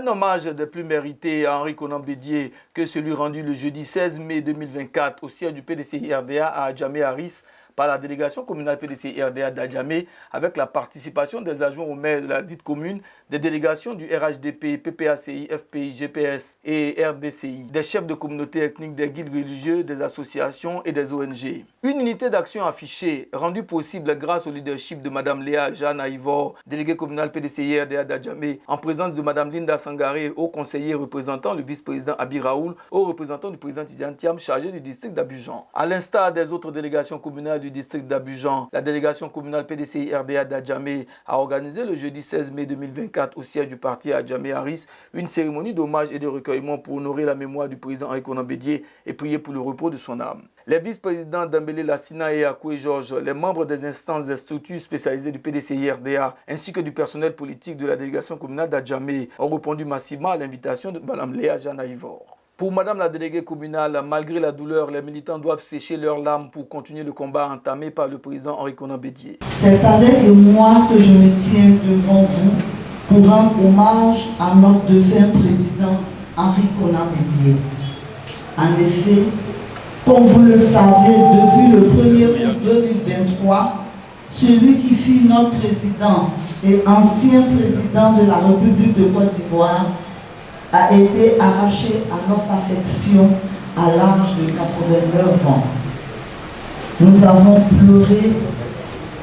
Un hommage des plus mérités à Henri Konan Bédié que celui rendu le jeudi 16 mai 2024 au siège du PDCI-RDA à Adjamé-Aris par la délégation communale PDCI-RDA d'Adjamé avec la participation des adjoints au maire de la dite commune, des délégations du RHDP, PPACI, FPI, GPS et RDCI, des chefs de communautés ethniques, des guides religieux, des associations et des ONG. Une unité d'action affichée, rendue possible grâce au leadership de Mme Léa Jeanne Aïvor, déléguée communale PDCI-RDA d'Adjamé, en présence de Mme Linda Sangaré, au conseiller représentant le vice-président Abi Raoul, au représentant du président Tidiane Thiam, chargé du district d'Abidjan. À l'instar des autres délégations communales du district d'Abidjan, la délégation communale PDCI-RDA d'Adjamé a organisé le jeudi 16 mai 2024 au siège du parti à Adjamé-Aris une cérémonie d'hommage et de recueillement pour honorer la mémoire du président Henri Konan Bédié et prier pour le repos de son âme. Les vice-présidents Dambélé Lassina et Akoué Georges, les membres des instances des structures spécialisées du PDCI-RDA ainsi que du personnel politique de la délégation communale d'Adjamé ont répondu massivement à l'invitation de Mme Léa Jeanne Aïvor. Pour Madame la déléguée communale, malgré la douleur, les militants doivent sécher leurs larmes pour continuer le combat entamé par le président Henri Konan Bédié. C'est avec moi que je me tiens devant vous pour rendre hommage à notre défunt président Henri Konan Bédié. En effet, comme vous le savez, depuis le 1er août 2023, celui qui fut notre président et ancien président de la République de Côte d'Ivoire a été arraché à notre affection à l'âge de 89 ans. Nous avons pleuré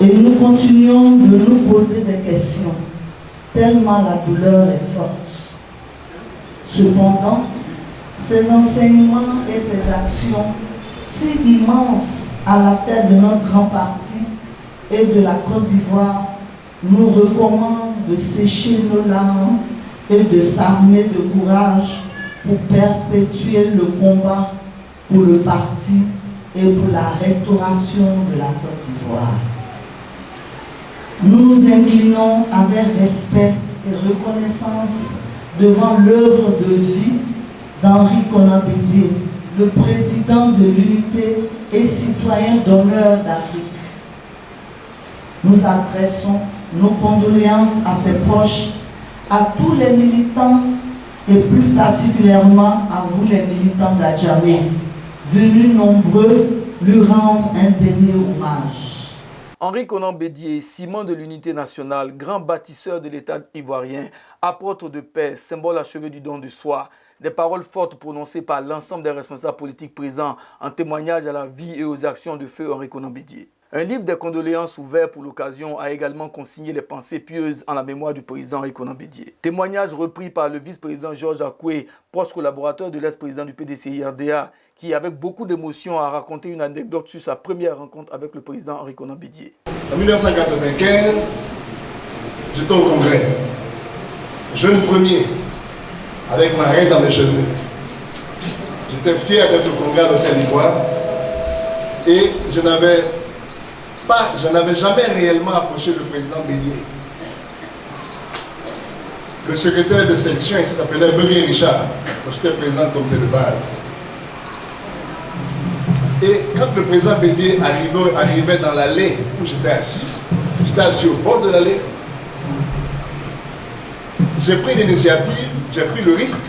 et nous continuons de nous poser des questions, tellement la douleur est forte. Cependant, ses enseignements et ses actions, si immenses à la tête de notre grand parti et de la Côte d'Ivoire, nous recommandent de sécher nos larmes et de s'armer de courage pour perpétuer le combat pour le parti et pour la restauration de la Côte d'Ivoire. Nous nous inclinons avec respect et reconnaissance devant l'œuvre de vie d'Henri Konan Bédié, le président de l'unité et citoyen d'honneur d'Afrique. Nous adressons nos condoléances à ses proches, à tous les militants et plus particulièrement à vous les militants d'Adjamé, venus nombreux lui rendre un dernier hommage. Henri Konan Bédié, ciment de l'unité nationale, grand bâtisseur de l'État ivoirien, apôtre de paix, symbole achevé du don de soi, des paroles fortes prononcées par l'ensemble des responsables politiques présents en témoignage à la vie et aux actions de feu Henri Konan Bédié. Un livre de condoléances ouvert pour l'occasion a également consigné les pensées pieuses en la mémoire du président Henri Konan Bédié. Témoignage repris par le vice-président Georges Akoué, proche collaborateur de l'ex-président du PDCI-RDA, qui avec beaucoup d'émotion a raconté une anecdote sur sa première rencontre avec le président Henri Konan Bédié. En 1995, j'étais au Congrès, jeune premier, avec ma reine dans mes cheveux. J'étais fier d'être au Congrès à l'Hôtel d'Ivoire et je n'avais jamais réellement approché le président Bédié. Le secrétaire de section, il s'appelait Beguin Richard, j'étais président du comité de base. Et quand le président Bédié arrivait dans l'allée où j'étais assis au bord de l'allée, j'ai pris l'initiative, j'ai pris le risque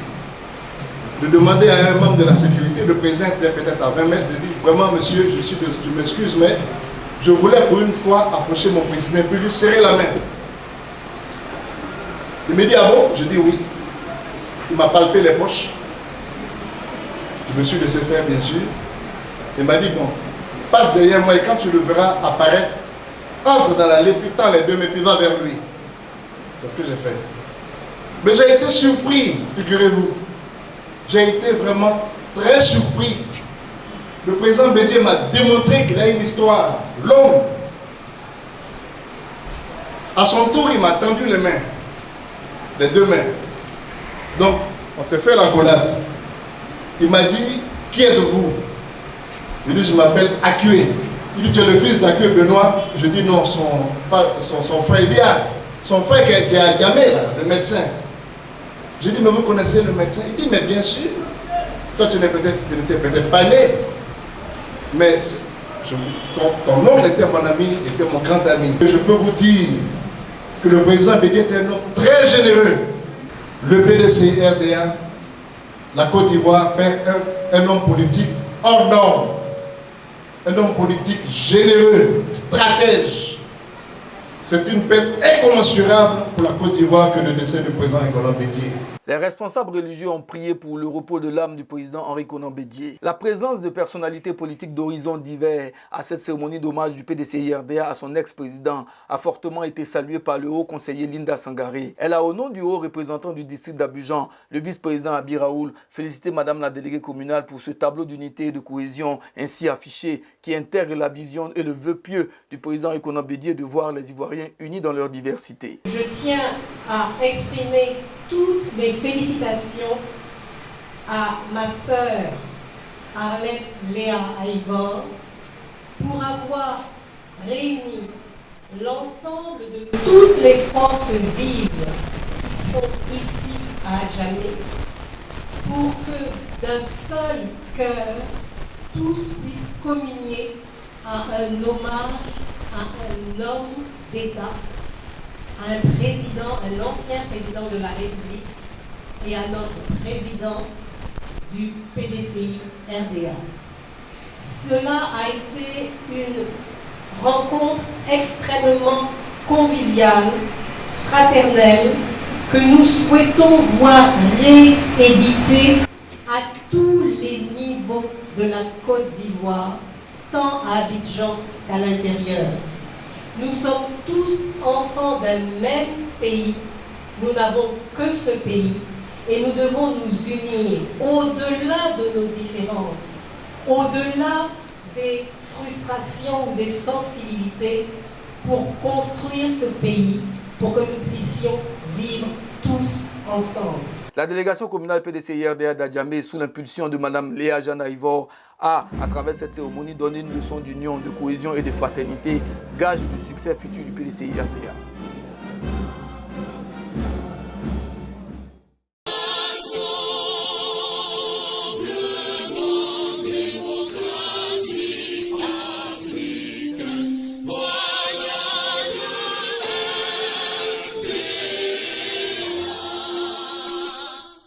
de demander à un membre de la sécurité, le président était peut-être à 20 mètres, de dire vraiment monsieur, je m'excuse, mais je voulais pour une fois approcher mon président et puis lui serrer la main. Il me dit ah bon? Je dis oui. Il m'a palpé les poches. Je me suis laissé faire bien sûr. Il m'a dit bon, passe derrière moi et quand tu le verras apparaître, entre dans l'allée, puis tends les deux mains, puis va vers lui. C'est ce que j'ai fait. Mais j'ai été surpris, figurez-vous. J'ai été vraiment très surpris. Le président Bédié m'a démontré qu'il a une histoire longue. À son tour, il m'a tendu les mains, les deux mains. Donc, on s'est fait l'accolade. Il m'a dit, qui êtes-vous? Je dis, je m'appelle Akoué. Il dit, tu es le fils d'Akoué Benoît? Je dis, non, son frère. Il dit, ah, son frère qui est à Adjamé, là, le médecin. J'ai dit, mais vous connaissez le médecin? Il dit, mais bien sûr. Toi, tu n'étais peut-être pas né. Mais ton oncle était mon ami, était mon grand ami. Je peux vous dire que le président Bédié était un homme très généreux. le PDCI-RDA, la Côte d'Ivoire perd un homme politique hors norme, un homme politique généreux, stratège. C'est une perte incommensurable pour la Côte d'Ivoire que le décès du président Konan Bédié. Les responsables religieux ont prié pour le repos de l'âme du président Henri Konan Bédié. La présence de personnalités politiques d'horizons divers à cette cérémonie d'hommage du PDCI-RDA à son ex-président a fortement été saluée par le haut conseiller Linda Sangaré. Elle a, au nom du haut représentant du district d'Abidjan, le vice-président Abi Raoul, félicité Madame la déléguée communale pour ce tableau d'unité et de cohésion ainsi affiché qui intègre la vision et le vœu pieux du président Henri Konan Bédié de voir les Ivoiriens unis dans leur diversité. Je tiens à exprimer toutes mes félicitations à ma sœur Arlette Léa Aïvor pour avoir réuni l'ensemble de toutes les forces vives qui sont ici à Adjamé pour que d'un seul cœur tous puissent communier à un hommage à un homme d'État, à un président, un ancien président de la République et à notre président du PDCI-RDA. Cela a été une rencontre extrêmement conviviale, fraternelle, que nous souhaitons voir rééditée à tous les niveaux de la Côte d'Ivoire, tant à Abidjan qu'à l'intérieur. Nous sommes tous enfants d'un même pays, nous n'avons que ce pays et nous devons nous unir au-delà de nos différences, au-delà des frustrations ou des sensibilités pour construire ce pays, pour que nous puissions vivre tous ensemble. La délégation communale PDCI-RDA d'Adjamé, sous l'impulsion de Mme Léa Jeanne Aïvor, a, à travers cette cérémonie, donné une leçon d'union, de cohésion et de fraternité, gage du succès futur du PDCI-RDA.